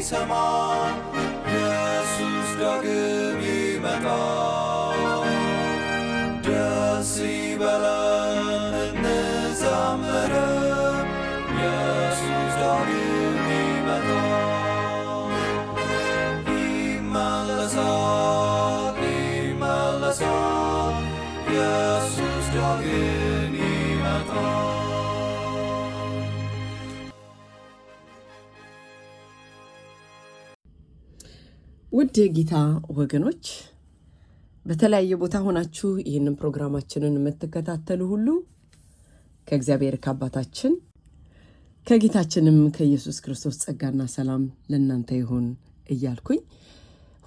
ሊሰማ ኢየሱስ ዳግም ይመጣ ደስ ይበለን እንዘምር ኢየሱስ ዳግም ይመጣ ይመለሳል ኢየሱስ ዳግም ይመጣ ውድ የጌታ ወገኖች በተለያየ ቦታ ሆናችሁ ይህንን ፕሮግራማችንን የምትከታተሉ ሁሉ ከእግዚአብሔር ከአባታችን ከጌታችንም ከኢየሱስ ክርስቶስ ጸጋና ሰላም ለእናንተ ይሁን እያልኩኝ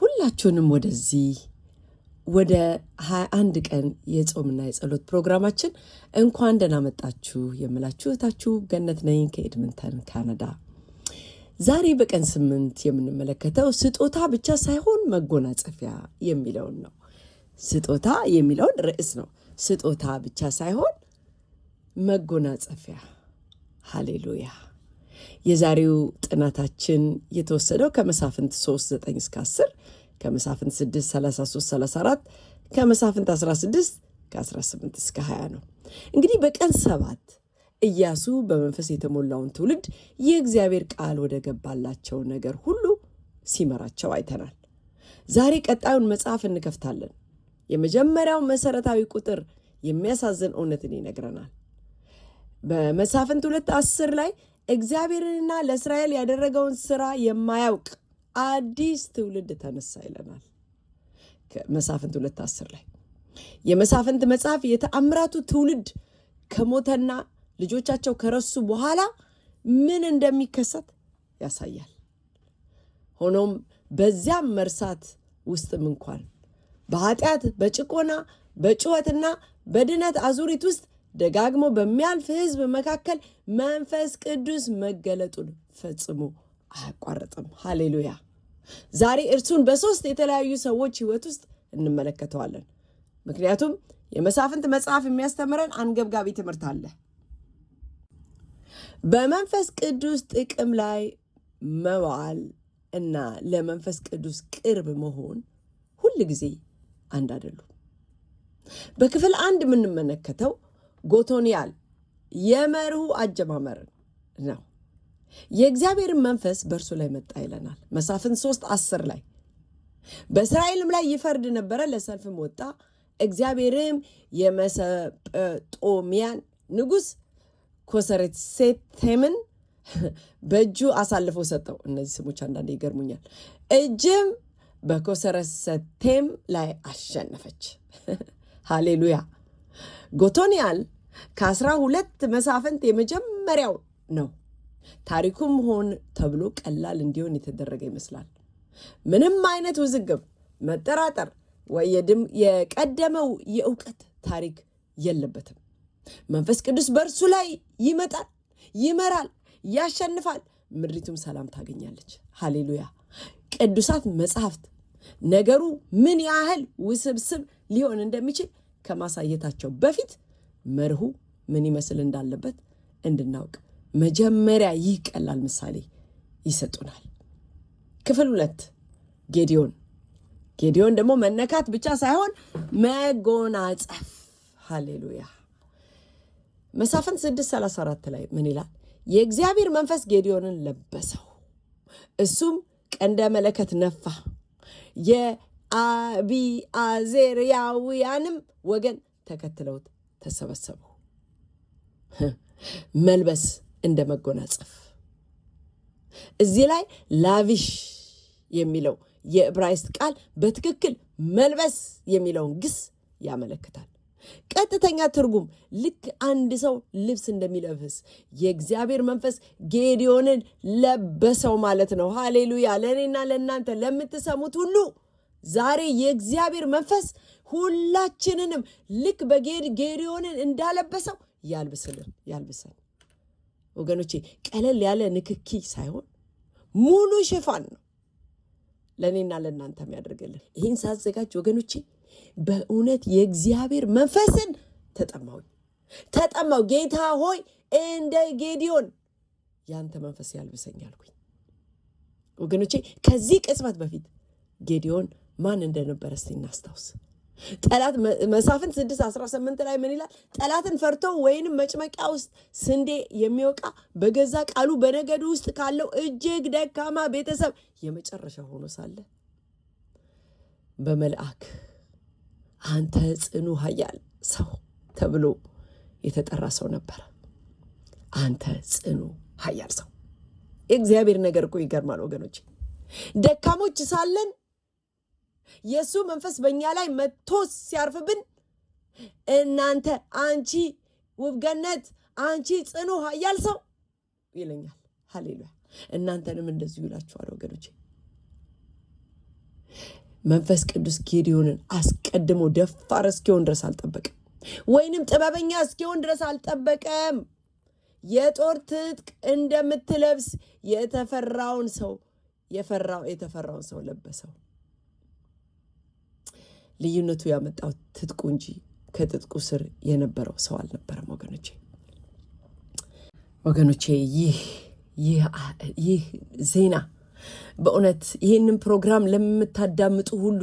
ሁላችሁንም ወደዚህ ወደ 21 ቀን የጾምና የጸሎት ፕሮግራማችን እንኳን ደህና መጣችሁ የምላችሁ እህታችሁ ገነት ነኝ ከኤድመንተን ካናዳ። ዛሬ በቀን 8 የምንመለከተው ስጦታ ብቻ ሳይሆን መጎናጸፊያ የሚለውን ነው። ስጦታ የሚለውን ርዕስ ነው። ስጦታ ብቻ ሳይሆን መጎናጸፊያ። ሃሌሉያ። የዛሬው ጥናታችን የተወሰደው ከመሳፍንት 3:9-10፣ ከመሳፍንት 6:33-34፣ ከመሳፍንት 16:18-20 ነው። እንግዲህ በቀን 7 ኢያሱ በመንፈስ የተሞላውን ትውልድ የእግዚአብሔር ቃል ወደ ገባላቸው ነገር ሁሉ ሲመራቸው አይተናል። ዛሬ ቀጣዩን መጽሐፍ እንከፍታለን። የመጀመሪያው መሰረታዊ ቁጥር የሚያሳዝን እውነትን ይነግረናል። በመሳፍንት 2:10 ላይ እግዚአብሔርንና ለእስራኤል ያደረገውን ሥራ የማያውቅ አዲስ ትውልድ ተነሳ ይለናል። መሳፍንት 2:10 ላይ የመሳፍንት መጽሐፍ የተአምራቱ ትውልድ ከሞተና ልጆቻቸው ከረሱ በኋላ ምን እንደሚከሰት ያሳያል። ሆኖም በዚያም መርሳት ውስጥም እንኳን በኃጢአት በጭቆና በጩኸትና በድነት አዙሪት ውስጥ ደጋግሞ በሚያልፍ ሕዝብ መካከል መንፈስ ቅዱስ መገለጡን ፈጽሞ አያቋርጥም። ሃሌሉያ። ዛሬ እርሱን በሶስት የተለያዩ ሰዎች ሕይወት ውስጥ እንመለከተዋለን። ምክንያቱም የመሳፍንት መጽሐፍ የሚያስተምረን አንገብጋቢ ትምህርት አለ። በመንፈስ ቅዱስ ጥቅም ላይ መዋል እና ለመንፈስ ቅዱስ ቅርብ መሆን ሁል ጊዜ አንድ አይደሉም። በክፍል 1 የምንመለከተው ጎቶንያል የመርሁ አጀማመር ነው። የእግዚአብሔር መንፈስ በእርሱ ላይ መጣ ይለናል። መሳፍንት 3:10 ላይ በእስራኤልም ላይ ይፈርድ ነበረ፣ ለሰልፍም ወጣ። እግዚአብሔርም የመሰጶጣሚያን ንጉሥ ኮሰረትሴቴምን በእጁ አሳልፎ ሰጠው። እነዚህ ስሞች አንዳንዴ ይገርሙኛል። እጅም በኮሰረትሴቴም ላይ አሸነፈች። ሃሌሉያ። ጎቶንያል ከ12 መሳፍንት የመጀመሪያው ነው። ታሪኩም ሆን ተብሎ ቀላል እንዲሆን የተደረገ ይመስላል። ምንም አይነት ውዝግብ፣ መጠራጠር ወይ የቀደመው የእውቀት ታሪክ የለበትም። መንፈስ ቅዱስ በእርሱ ላይ ይመጣል፣ ይመራል፣ ያሸንፋል። ምድሪቱም ሰላም ታገኛለች። ሃሌሉያ። ቅዱሳት መጽሐፍት ነገሩ ምን ያህል ውስብስብ ሊሆን እንደሚችል ከማሳየታቸው በፊት መርሁ ምን ይመስል እንዳለበት እንድናውቅ መጀመሪያ ይህ ቀላል ምሳሌ ይሰጡናል። ክፍል 2 ጌዲዮን ደግሞ መነካት ብቻ ሳይሆን መጎናጸፍ። ሃሌሉያ። መሳፍንት 6:34 ላይ ምን ይላል? የእግዚአብሔር መንፈስ ጌዲዮንን ለበሰው፣ እሱም ቀንደ መለከት ነፋ፣ የአቢዓዜራውያንም ወገን ተከትለውት ተሰበሰቡ። መልበስ እንደ መጎናጸፍ። እዚህ ላይ ላቪሽ የሚለው የዕብራይስጥ ቃል በትክክል መልበስ የሚለውን ግስ ያመለክታል። ቀጥተኛ ትርጉም ልክ አንድ ሰው ልብስ እንደሚለብስ የእግዚአብሔር መንፈስ ጌዲዮንን ለበሰው ማለት ነው። ሃሌሉያ። ለእኔና ለእናንተ ለምትሰሙት ሁሉ ዛሬ የእግዚአብሔር መንፈስ ሁላችንንም ልክ በጌዲዮንን እንዳለበሰው ያልብሰን። ወገኖቼ ቀለል ያለ ንክኪ ሳይሆን ሙሉ ሽፋን ነው ለእኔና ለእናንተ የሚያደርግልን። ይህን ሳዘጋጅ ወገኖቼ በእውነት የእግዚአብሔር መንፈስን ተጠማው። ጌታ ሆይ እንደ ጌዲዮን ያንተ መንፈስ ያልብሰኝ አልኩኝ። ወገኖቼ ከዚህ ቅጽበት በፊት ጌዲዮን ማን እንደነበረ እስቲ እናስታውስ። ጠላት መሳፍንት 6:18 ላይ ምን ይላል? ጠላትን ፈርቶ ወይንም መጭመቂያ ውስጥ ስንዴ የሚወቃ በገዛ ቃሉ በነገዱ ውስጥ ካለው እጅግ ደካማ ቤተሰብ የመጨረሻ ሆኖ ሳለ በመልአክ አንተ ጽኑ ኃያል ሰው ተብሎ የተጠራ ሰው ነበረ። አንተ ጽኑ ኃያል ሰው። የእግዚአብሔር ነገር እኮ ይገርማል ወገኖች። ደካሞች ሳለን የሱ መንፈስ በእኛ ላይ መጥቶ ሲያርፍብን እናንተ አንቺ ውብገነት አንቺ ጽኑ ኃያል ሰው ይለኛል። ሃሌሉያ። እናንተንም እንደዚሁ ይላችኋል ወገኖች። መንፈስ ቅዱስ ጌዲዮንን አስቀድሞ ደፋር እስኪሆን ድረስ አልጠበቀም፣ ወይንም ጥበበኛ እስኪሆን ድረስ አልጠበቀም። የጦር ትጥቅ እንደምትለብስ የተፈራውን ሰው ለበሰው። ልዩነቱ ያመጣው ትጥቁ እንጂ ከትጥቁ ስር የነበረው ሰው አልነበረም ወገኖቼ። ይህ ዜና በእውነት ይህንን ፕሮግራም ለምታዳምጡ ሁሉ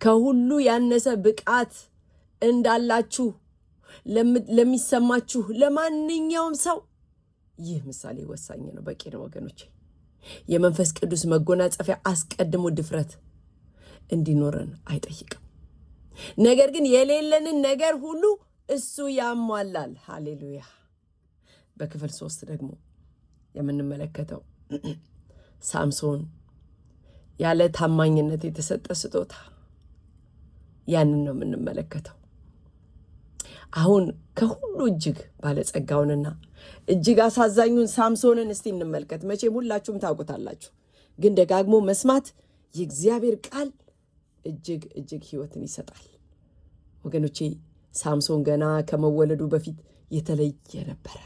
ከሁሉ ያነሰ ብቃት እንዳላችሁ ለሚሰማችሁ ለማንኛውም ሰው ይህ ምሳሌ ወሳኝ ነው፣ በቂ ነው ወገኖቼ። የመንፈስ ቅዱስ መጎናጸፊያ አስቀድሞ ድፍረት እንዲኖረን አይጠይቅም። ነገር ግን የሌለንን ነገር ሁሉ እሱ ያሟላል። ሃሌሉያ። በክፍል 3 ደግሞ የምንመለከተው ሳምሶን ያለ ታማኝነት የተሰጠ ስጦታ፣ ያንን ነው የምንመለከተው። አሁን ከሁሉ እጅግ ባለጸጋውንና እጅግ አሳዛኙን ሳምሶንን እስቲ እንመልከት። መቼም ሁላችሁም ታውቁታላችሁ፣ ግን ደጋግሞ መስማት የእግዚአብሔር ቃል እጅግ ሕይወትን ይሰጣል ወገኖቼ። ሳምሶን ገና ከመወለዱ በፊት የተለየ ነበረ።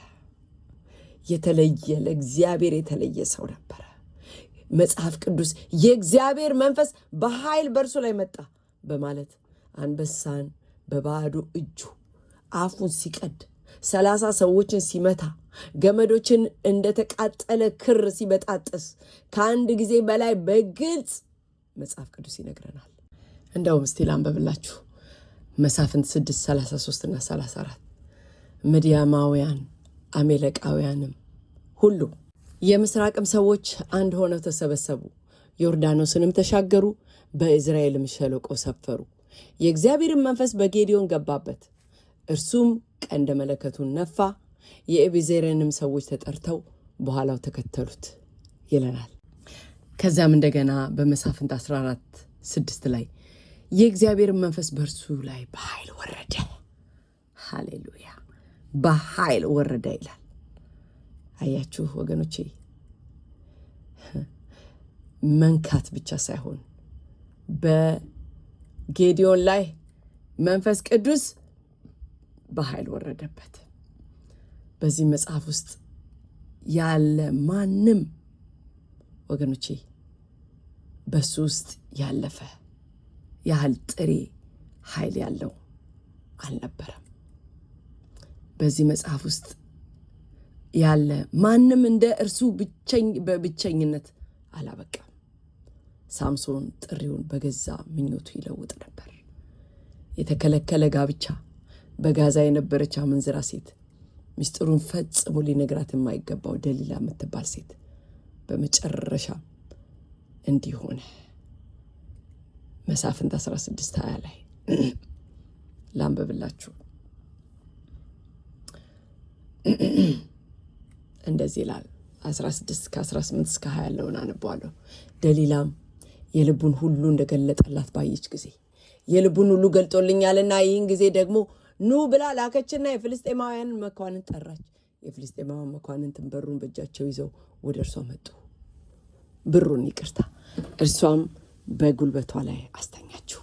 ለእግዚአብሔር የተለየ ሰው ነበረ። መጽሐፍ ቅዱስ የእግዚአብሔር መንፈስ በኃይል በእርሱ ላይ መጣ በማለት አንበሳን በባዶ እጁ አፉን ሲቀድ 30 ሰዎችን ሲመታ ገመዶችን እንደተቃጠለ ክር ሲበጣጥስ ከአንድ ጊዜ በላይ በግልጽ መጽሐፍ ቅዱስ ይነግረናል። እንደውም እስቲ ላንብብላችሁ። መሳፍንት 6:33 እና 34 ምድያማውያን አሜሌቃውያንም ሁሉ የምስራቅም ሰዎች አንድ ሆነው ተሰበሰቡ፣ ዮርዳኖስንም ተሻገሩ፣ በኢዝራኤልም ሸለቆ ሰፈሩ። የእግዚአብሔርን መንፈስ በጌዲዮን ገባበት፣ እርሱም ቀንደ መለከቱን ነፋ፣ የኤቢዜርንም ሰዎች ተጠርተው በኋላው ተከተሉት ይለናል። ከዚያም እንደገና በመሳፍንት 14:6 ላይ የእግዚአብሔርን መንፈስ በእርሱ ላይ በኃይል ወረደ። ሃሌሉያ። በኃይል ወረደ ይላል። አያችሁ ወገኖቼ፣ መንካት ብቻ ሳይሆን በጌዲዮን ላይ መንፈስ ቅዱስ በኃይል ወረደበት። በዚህ መጽሐፍ ውስጥ ያለ ማንም ወገኖቼ በሱ ውስጥ ያለፈ ያህል ጥሬ ኃይል ያለው አልነበረም። በዚህ መጽሐፍ ውስጥ ያለ ማንም እንደ እርሱ በብቸኝነት አላበቃም። ሳምሶን ጥሪውን በገዛ ምኞቱ ይለውጥ ነበር። የተከለከለ ጋብቻ፣ በጋዛ የነበረች አመንዝራ ሴት፣ ምስጢሩን ፈጽሞ ሊነግራት የማይገባው ደሊላ የምትባል ሴት፣ በመጨረሻ እንዲህ ሆነ። መሳፍንት 16:20 ላይ ላንብብላችሁ። እንደዚህ ይላል። 16:18-20 ያለውን አነባዋለሁ። ደሊላም የልቡን ሁሉ እንደገለጠላት ባየች ጊዜ የልቡን ሁሉ ገልጦልኛልና ይህን ጊዜ ደግሞ ኑ ብላ ላከችና የፍልስጤማውያንን መኳንንት ጠራች። የፍልስጤማውያን መኳንንትን በሩን በእጃቸው ይዘው ወደ እርሷ መጡ። እርሷም በጉልበቷ ላይ አስተኛችው።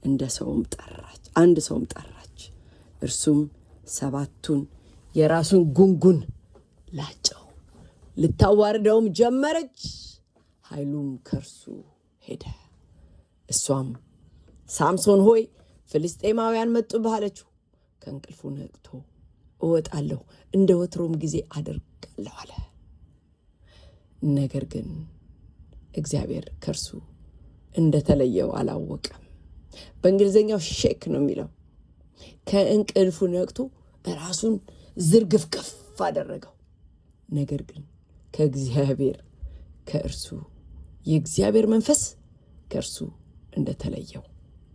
አንድ ሰውም ጠራች። እርሱም 7ቱን የራሱን ጉንጉን ላጨው፣ ልታዋርደውም ጀመረች። ኃይሉም ከእርሱ ሄደ። እሷም ሳምሶን ሆይ ፍልስጤማውያን መጡብህ አለችው። ከእንቅልፉ ነቅቶ እወጣለሁ፣ እንደ ወትሮም ጊዜ አደርጋለሁ አለ። ነገር ግን እግዚአብሔር ከእርሱ እንደተለየው አላወቀም። በእንግሊዝኛው ሼክ ነው የሚለው። ከእንቅልፉ ነቅቶ ራሱን ዝርግፍግፍ አደረገው። ነገር ግን ከእግዚአብሔር ከእርሱ የእግዚአብሔር መንፈስ ከእርሱ እንደተለየው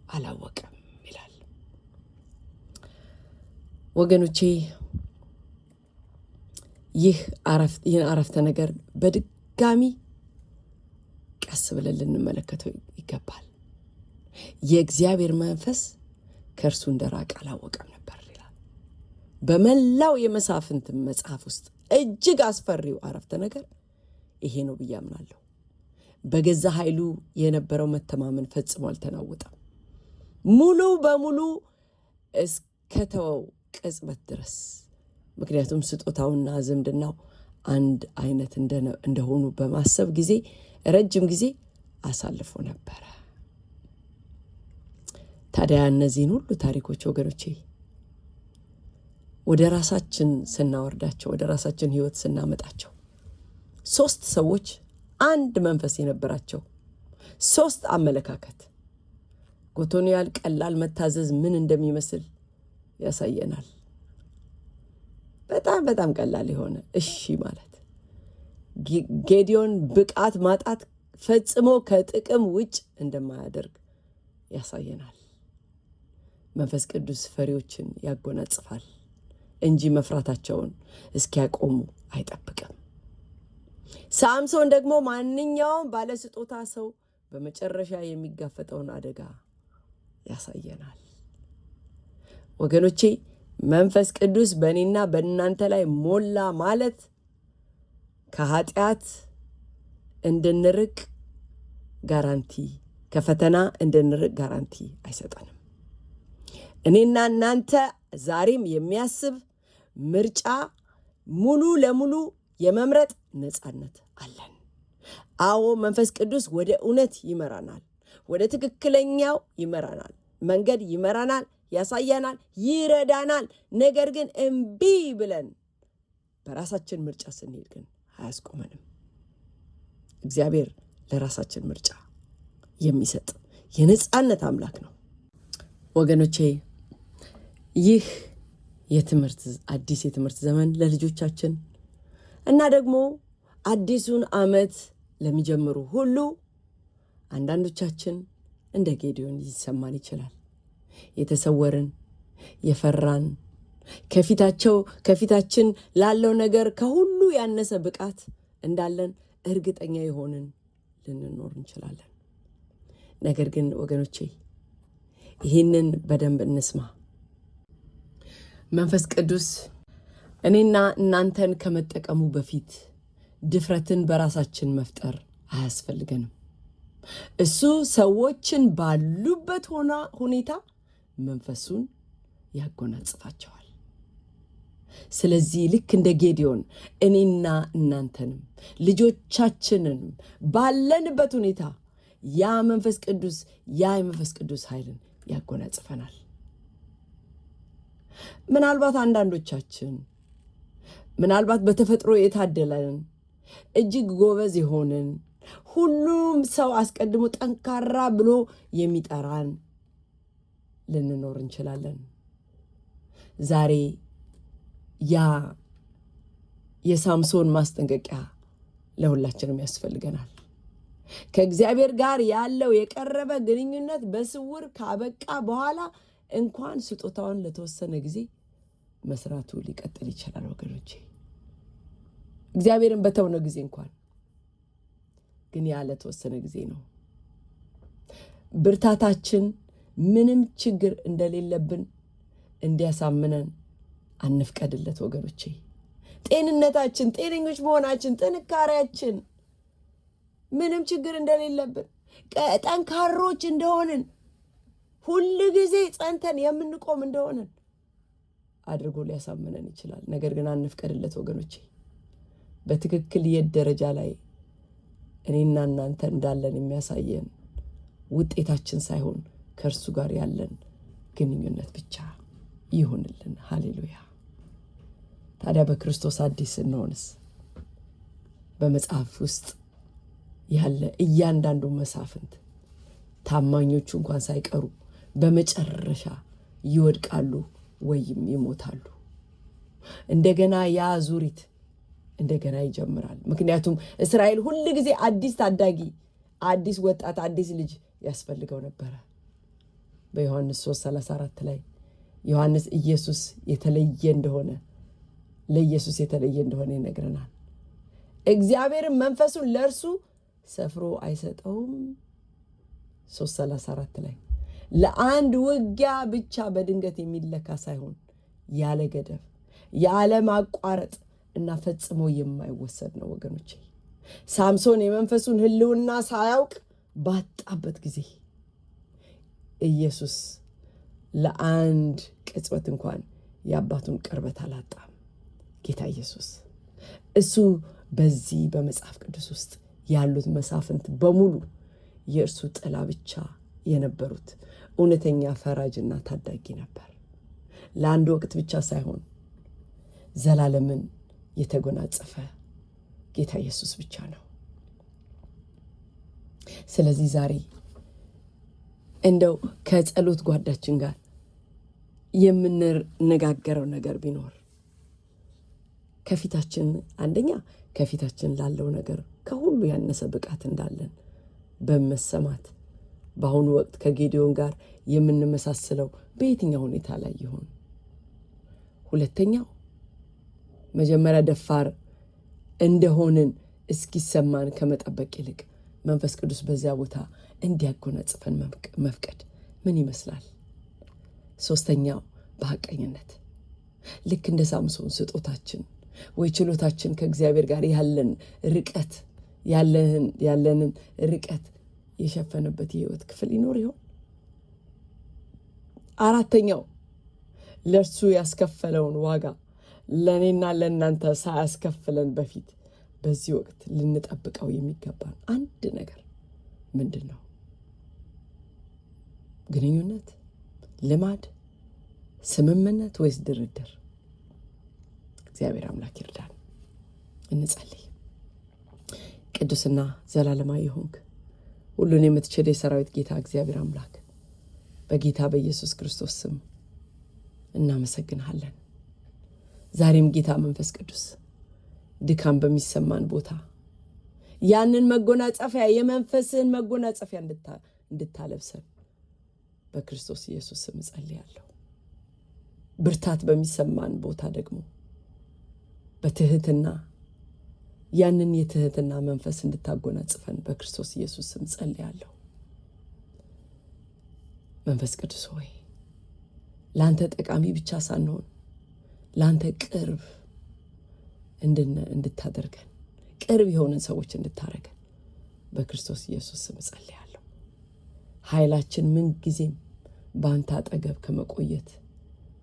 አላወቀም ይላል። ወገኖቼ ይህን አረፍተ ነገር በድጋሚ ቀስ ብለን ልንመለከተው ይገባል። የእግዚአብሔር መንፈስ ከእርሱ እንደራቀ አላወቀም ነበር ይላል። በመላው የመሳፍንት መጽሐፍ ውስጥ እጅግ አስፈሪው አረፍተ ነገር ይሄ ነው ብዬ አምናለሁ። በገዛ ኃይሉ የነበረው መተማመን ፈጽሞ አልተናወጠም። ሙሉ በሙሉ እስከተወው ቅጽበት ድረስ። ምክንያቱም ስጦታውና ዝምድናው አንድ አይነት እንደሆኑ በማሰብ ጊዜ ረጅም ጊዜ አሳልፎ ነበረ። ታዲያ እነዚህን ሁሉ ታሪኮች ወገኖቼ ወደ ራሳችን ስናወርዳቸው፣ ወደ ራሳችን ሕይወት ስናመጣቸው 3 ሰዎች አንድ መንፈስ የነበራቸው 3 አመለካከት ጎቶንያል ቀላል መታዘዝ ምን እንደሚመስል ያሳየናል። በጣም በጣም ቀላል የሆነ እሺ ማለት ጌዲዮን ብቃት ማጣት ፈጽሞ ከጥቅም ውጭ እንደማያደርግ ያሳየናል። መንፈስ ቅዱስ ፈሪዎችን ያጎናጽፋል እንጂ መፍራታቸውን እስኪያቆሙ አይጠብቅም። ሳምሶን ደግሞ ማንኛውም ባለስጦታ ሰው በመጨረሻ የሚጋፈጠውን አደጋ ያሳየናል። ወገኖቼ መንፈስ ቅዱስ በእኔና በእናንተ ላይ ሞላ ማለት ከኃጢአት እንድንርቅ ጋራንቲ፣ ከፈተና እንድንርቅ ጋራንቲ አይሰጠንም። እኔና እናንተ ዛሬም የሚያስብ ምርጫ ሙሉ ለሙሉ የመምረጥ ነፃነት አለን። አዎ መንፈስ ቅዱስ ወደ እውነት ይመራናል፣ ወደ ትክክለኛው ይመራናል፣ መንገድ ይመራናል፣ ያሳያናል፣ ይረዳናል። ነገር ግን እምቢ ብለን በራሳችን ምርጫ ስንሄድ ግን አያስቆመንም። እግዚአብሔር ለራሳችን ምርጫ የሚሰጥ የነፃነት አምላክ ነው። ወገኖቼ ይህ አዲስ የትምህርት ዘመን ለልጆቻችን እና ደግሞ አዲሱን ዓመት ለሚጀምሩ ሁሉ አንዳንዶቻችን እንደ ጌዲዮን ሊሰማን ይችላል። የተሰወርን፣ የፈራን፣ ከፊታችን ላለው ነገር ከሁሉ ያነሰ ብቃት እንዳለን እርግጠኛ የሆንን ልንኖር እንችላለን። ነገር ግን ወገኖቼ ይህንን በደንብ እንስማ። መንፈስ ቅዱስ እኔና እናንተን ከመጠቀሙ በፊት ድፍረትን በራሳችን መፍጠር አያስፈልገንም። እሱ ሰዎችን ባሉበት ሁኔታ መንፈሱን ያጎናጽፋቸዋል። ስለዚህ ልክ እንደ ጌዲዮን እኔና እናንተንም ልጆቻችንንም ባለንበት ሁኔታ ያ የመንፈስ ቅዱስ ኃይልን ያጎናጽፈናል። ምናልባት አንዳንዶቻችን በተፈጥሮ የታደለን እጅግ ጎበዝ የሆንን ሁሉም ሰው አስቀድሞ ጠንካራ ብሎ የሚጠራን ልንኖር እንችላለን። ዛሬ ያ የሳምሶን ማስጠንቀቂያ ለሁላችንም ያስፈልገናል። ከእግዚአብሔር ጋር ያለው የቀረበ ግንኙነት በስውር ካበቃ በኋላ እንኳን ስጦታውን ለተወሰነ ጊዜ መስራቱ ሊቀጥል ይችላል። ወገኖቼ እግዚአብሔርን በተውነ ጊዜ እንኳን ግን ያ ለተወሰነ ጊዜ ነው። ብርታታችን ምንም ችግር እንደሌለብን እንዲያሳምነን አንፍቀድለት ወገኖቼ። ጤንነታችን፣ ጤነኞች መሆናችን፣ ጥንካሬያችን ምንም ችግር እንደሌለብን ጠንካሮች እንደሆንን ሁል ጊዜ ጸንተን የምንቆም እንደሆንን አድርጎ ሊያሳምነን ይችላል። ነገር ግን አንፍቀድለት ወገኖቼ። በትክክል የት ደረጃ ላይ እኔና እናንተ እንዳለን የሚያሳየን ውጤታችን ሳይሆን ከእርሱ ጋር ያለን ግንኙነት ብቻ ይሁንልን። ሃሌሉያ። ታዲያ በክርስቶስ አዲስ ስንሆንስ በመጽሐፍ ውስጥ ያለ እያንዳንዱ መሳፍንት ታማኞቹ እንኳን ሳይቀሩ በመጨረሻ ይወድቃሉ ወይም ይሞታሉ። እንደገና ያ ዙሪት እንደገና ይጀምራል። ምክንያቱም እስራኤል ሁል ጊዜ አዲስ ታዳጊ፣ አዲስ ወጣት፣ አዲስ ልጅ ያስፈልገው ነበረ። በዮሐንስ 3:34 ላይ ዮሐንስ ኢየሱስ የተለየ እንደሆነ ለኢየሱስ የተለየ እንደሆነ ይነግረናል። እግዚአብሔርን መንፈሱን ለእርሱ ሰፍሮ አይሰጠውም። 3:34 ላይ ለአንድ ውጊያ ብቻ በድንገት የሚለካ ሳይሆን ያለ ገደብ ያለ ማቋረጥ እና ፈጽሞ የማይወሰድ ነው። ወገኖቼ ሳምሶን የመንፈሱን ሕልውና ሳያውቅ ባጣበት ጊዜ ኢየሱስ ለአንድ ቅጽበት እንኳን የአባቱን ቅርበት አላጣም። ጌታ ኢየሱስ እሱ በዚህ በመጽሐፍ ቅዱስ ውስጥ ያሉት መሳፍንት በሙሉ የእርሱ ጥላ ብቻ የነበሩት እውነተኛ ፈራጅና ታዳጊ ነበር። ለአንድ ወቅት ብቻ ሳይሆን ዘላለምን የተጎናጸፈ ጌታ ኢየሱስ ብቻ ነው። ስለዚህ ዛሬ እንደው ከጸሎት ጓዳችን ጋር የምንነጋገረው ነገር ቢኖር ከፊታችን አንደኛ ከፊታችን ላለው ነገር ከሁሉ ያነሰ ብቃት እንዳለን በመሰማት በአሁኑ ወቅት ከጌዲዮን ጋር የምንመሳሰለው በየትኛው ሁኔታ ላይ ይሆን? ሁለተኛው መጀመሪያ ደፋር እንደሆንን እስኪሰማን ከመጠበቅ ይልቅ መንፈስ ቅዱስ በዚያ ቦታ እንዲያጎናጽፈን መፍቀድ ምን ይመስላል? ሶስተኛው በሐቀኝነት ልክ እንደ ሳምሶን ስጦታችን ወይ ችሎታችን ከእግዚአብሔር ጋር ያለን ርቀት ያለንን ርቀት የሸፈነበት የህይወት ክፍል ይኖር ይሆን? አራተኛው ለእርሱ ያስከፈለውን ዋጋ ለእኔና ለእናንተ ሳያስከፍለን በፊት በዚህ ወቅት ልንጠብቀው የሚገባን አንድ ነገር ምንድን ነው? ግንኙነት፣ ልማድ፣ ስምምነት ወይስ ድርድር? እግዚአብሔር አምላክ ይርዳን። እንጸልይ። ቅዱስና ዘላለማዊ ሆንክ ሁሉን የምትችል የሰራዊት ጌታ እግዚአብሔር አምላክ በጌታ በኢየሱስ ክርስቶስ ስም እናመሰግንሃለን። ዛሬም ጌታ መንፈስ ቅዱስ ድካም በሚሰማን ቦታ ያንን መጎናጸፊያ የመንፈስን መጎናጸፊያ እንድታለብሰን በክርስቶስ ኢየሱስ ስም ጸልያለሁ። ብርታት በሚሰማን ቦታ ደግሞ በትህትና ያንን የትህትና መንፈስ እንድታጎናጽፈን በክርስቶስ ኢየሱስ ስም ጸልያለሁ። መንፈስ ቅዱስ ሆይ ለአንተ ጠቃሚ ብቻ ሳንሆን ለአንተ ቅርብ እንድታደርገን ቅርብ የሆነን ሰዎች እንድታረገን በክርስቶስ ኢየሱስ ስም ጸልያለሁ። ኃይላችን ምን ጊዜም በአንተ አጠገብ ከመቆየት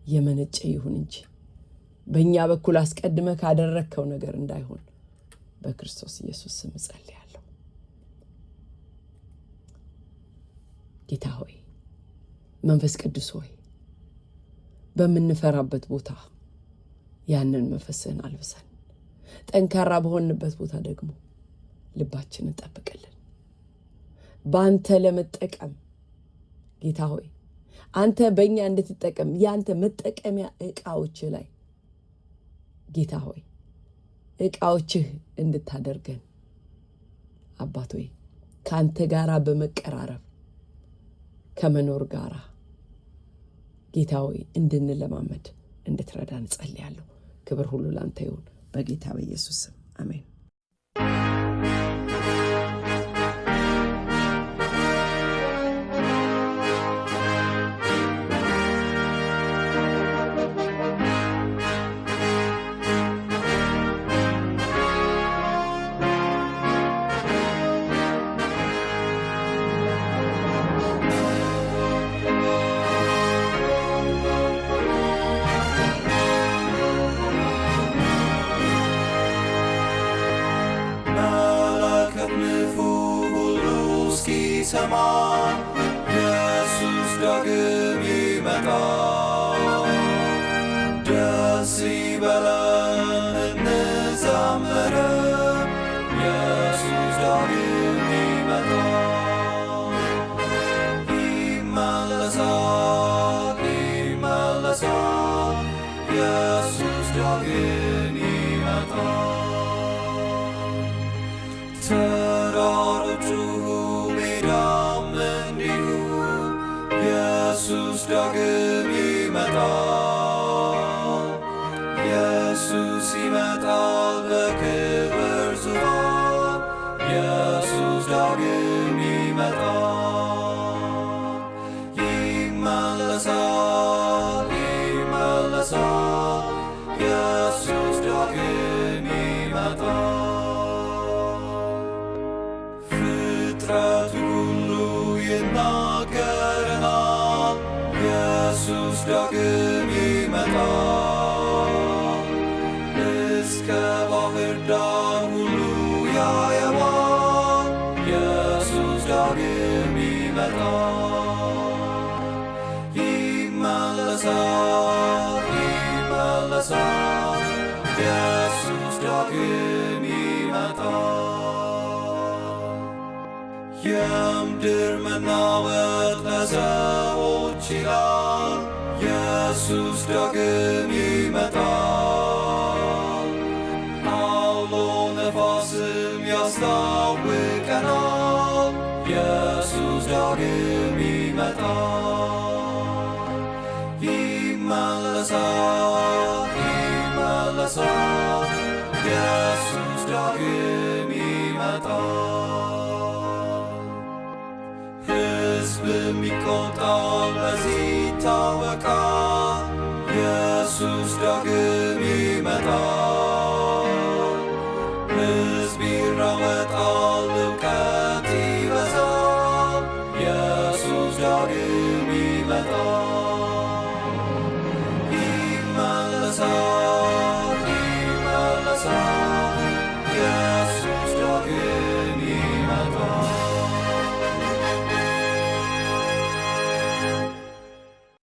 የመነጨ ይሁን እንጂ በእኛ በኩል አስቀድመ ካደረግከው ነገር እንዳይሆን በክርስቶስ ኢየሱስ ስም ጸልያለሁ። ጌታ ሆይ መንፈስ ቅዱስ ሆይ በምንፈራበት ቦታ ያንን መንፈስህን አልብሰን፣ ጠንካራ በሆንበት ቦታ ደግሞ ልባችንን ጠብቅልን። በአንተ ለመጠቀም ጌታ ሆይ አንተ በእኛ እንድትጠቀም ያንተ መጠቀሚያ ዕቃዎች ላይ ጌታ ሆይ ዕቃዎችህ እንድታደርገን አባት ሆይ ከአንተ ጋራ በመቀራረብ ከመኖር ጋራ ጌታ ሆይ እንድንለማመድ እንድትረዳን ጸልያለሁ። ክብር ሁሉ ላንተ ይሁን በጌታ በኢየሱስ ስም አሜን። ሰማ ኢየሱስ ዳግም ይመጣ። ደስ ይበለን እንዘምር ኢየሱስ ዳግም ይመለሳል ይመለሳል ኢየሱስ ዳግም ይመጣል። ተራሮቹ ሜዳም እንዲሁ ኢየሱስ ዳግም ይመጣል። ኢየሱስ ይመጣል በክብር ዙፋን ኢየሱስ ዳግም ይመጣል። ይመለሳል ይመለሳል ኢየሱስ ዳግም ይመጣል። ፍጥረቱ ሁሉ ይናገረናል ኢየሱስ ዳግም ይመጣል። እስከ ባህር ዳር ሁሉ ያየዋል ኢየሱስ ዳግም ይመጣል። ይመለሳል ይመለሳል ኢየሱስ ዳግም ይመጣል። የምድር መናወጥ ለሰዎች ይላል ኢየሱስ ዳግም ይመጣል። አውሎ ነፋስም ያስታውቀናል ኢየሱስ ዳግም ይመጣል። ይመለሳል ይመለሳል ኢየሱስ ዳግም ይመጣል። ሕዝብም ይቆጣል በዚህ ይታወቃል ኢየሱስ ዳግም ይመጣል። ሕዝብ ይራወጣል እውቀት ይበዛል ኢየሱስ ዳግም ይመጣል። ይመለሳል